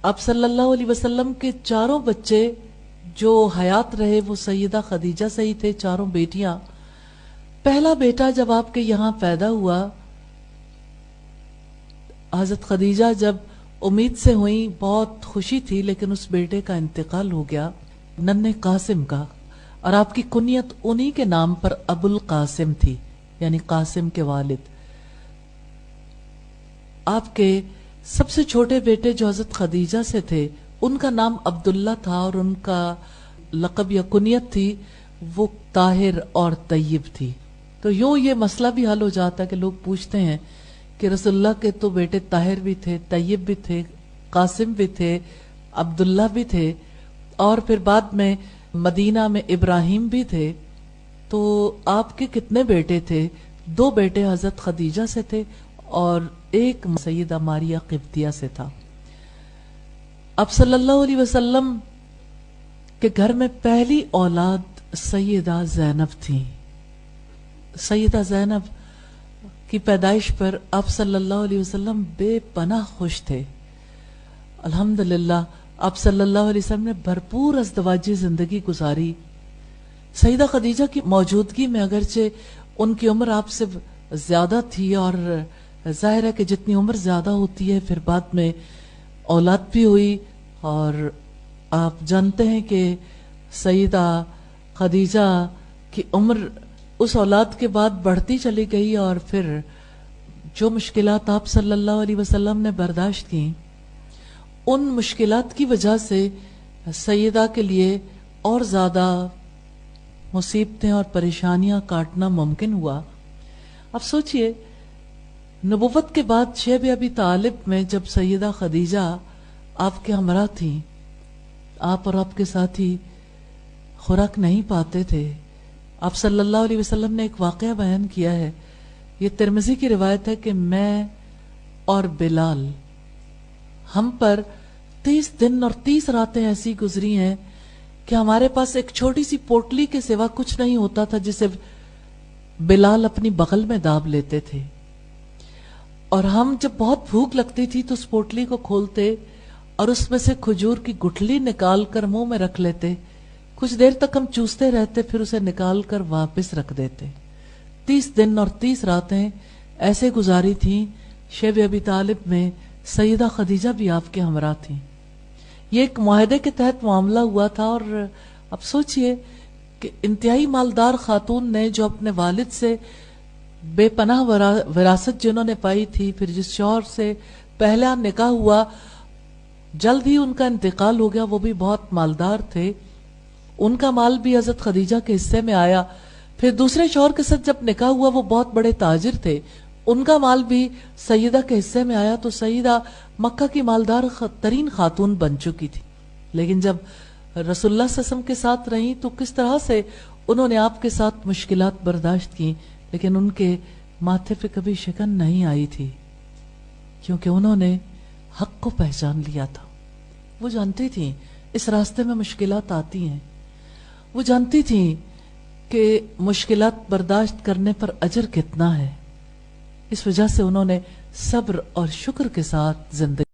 आप सल्लल्लाहु अलैहि वसल्लम के चारों बच्चे जो हयात रहे वो सैयदा खदीजा से ही थे, चारों बेटियां। पहला बेटा जब आपके यहाँ पैदा हुआ, हजरत खदीजा जब उम्मीद से हुई, बहुत खुशी थी, लेकिन उस बेटे का इंतकाल हो गया, नन्हे कासिम का। और आपकी कुनियत उन्हीं के नाम पर अबुल कासिम थी, यानी कासिम के वालिद। आपके सबसे छोटे बेटे जो हजरत खदीजा से थे, उनका नाम अब्दुल्ला था और उनका लक़ब या कुनियत थी वो ताहिर और तय्यब थी। तो यूं ये मसला भी हल हो जाता है कि लोग पूछते हैं कि रसूलुल्लाह के तो बेटे ताहिर भी थे, तय्यब भी थे, कासिम भी थे, अब्दुल्ला भी थे, और फिर बाद में मदीना में इब्राहिम भी थे। तो आपके कितने बेटे थे? 2 बेटे हजरत खदीजा से थे और एक सैयदा मारिया क़िब्तिया से था। अब सल्लल्लाहु अलैहि वसल्लम के घर में पहली औलाद सैयदा ज़ैनब थी। सैयदा ज़ैनब की पैदाइश पर आप सल्लल्लाहु अलैहि वसल्लम बेपनाह खुश थे। अल्हम्दुलिल्लाह आप सल्लल्लाहु अलैहि वसल्लम ने भरपूर अज़दवाजी जिंदगी गुजारी। सैयदा खदीजा की मौजूदगी में अगरचे उनकी उम्र आपसे ज्यादा थी, और जाहिर है कि जितनी उम्र ज्यादा होती है फिर बाद में औलाद भी हुई, और आप जानते हैं कि सैयदा खदीजा की उम्र उस औलाद के बाद बढ़ती चली गई, और फिर जो मुश्किलात आप सल्लल्लाहु अलैहि वसल्लम ने बर्दाश्त की, उन मुश्किलात की वजह से सैयदा के लिए और ज्यादा मुसीबतें और परेशानियां काटना मुमकिन हुआ। अब सोचिए, नबुव्वत के बाद शेब अबी तालिब में जब सैयदा खदीजा आपके हमरा थी, आप और आपके साथी खुराक नहीं पाते थे। आप सल्लल्लाहु अलैहि वसल्लम ने एक वाकया बयान किया है, ये तिरमिज़ी की रिवायत है कि मैं और बिलाल, हम पर 30 दिन और 30 रातें ऐसी गुजरी हैं कि हमारे पास एक छोटी सी पोटली के सिवा कुछ नहीं होता था जिसे बिलाल अपनी बगल में दाब लेते थे। और हम जब बहुत भूख लगती थी तो उस पोटली को खोलते और उसमें से खजूर की गुठली निकाल कर मुंह में रख लेते। कुछ देर तक हम चूसते रहते, फिर उसे निकाल कर वापस रख देते। 30 दिन और 30 रातें ऐसे गुजारी थी। शेब अबी तालिब में सैयदा खदीजा भी आपके हमरा थी। ये एक मुआहदे के तहत मामला हुआ था। और अब सोचिए कि इंतहाई मालदार खातून ने, जो अपने वालिद से बेपनाह विरासत जिन्होंने पाई थी, फिर जिस शौहर से पहला निकाह हुआ, जल्द ही उनका इंतकाल हो गया, वो भी बहुत मालदार थे, उनका माल भी हजरत खदीजा के हिस्से में आया। फिर दूसरे शौहर के साथ जब निकाह हुआ, वो बहुत बड़े ताजिर थे, उनका माल भी सैयदा के हिस्से में आया। तो सैयदा मक्का की मालदार तरीन खातून बन चुकी थी। लेकिन जब रसूलुल्लाह सल्लल्लाहु अलैहि वसल्लम के साथ रही तो किस तरह से उन्होंने आपके साथ मुश्किलात बर्दाश्त की, लेकिन उनके माथे पे कभी शिकन नहीं आई थी, क्योंकि उन्होंने हक को पहचान लिया था। वो जानती थी इस रास्ते में मुश्किलात आती हैं, वो जानती थी कि मुश्किलात बर्दाश्त करने पर अजर कितना है। इस वजह से उन्होंने सब्र और शुक्र के साथ जिंदगी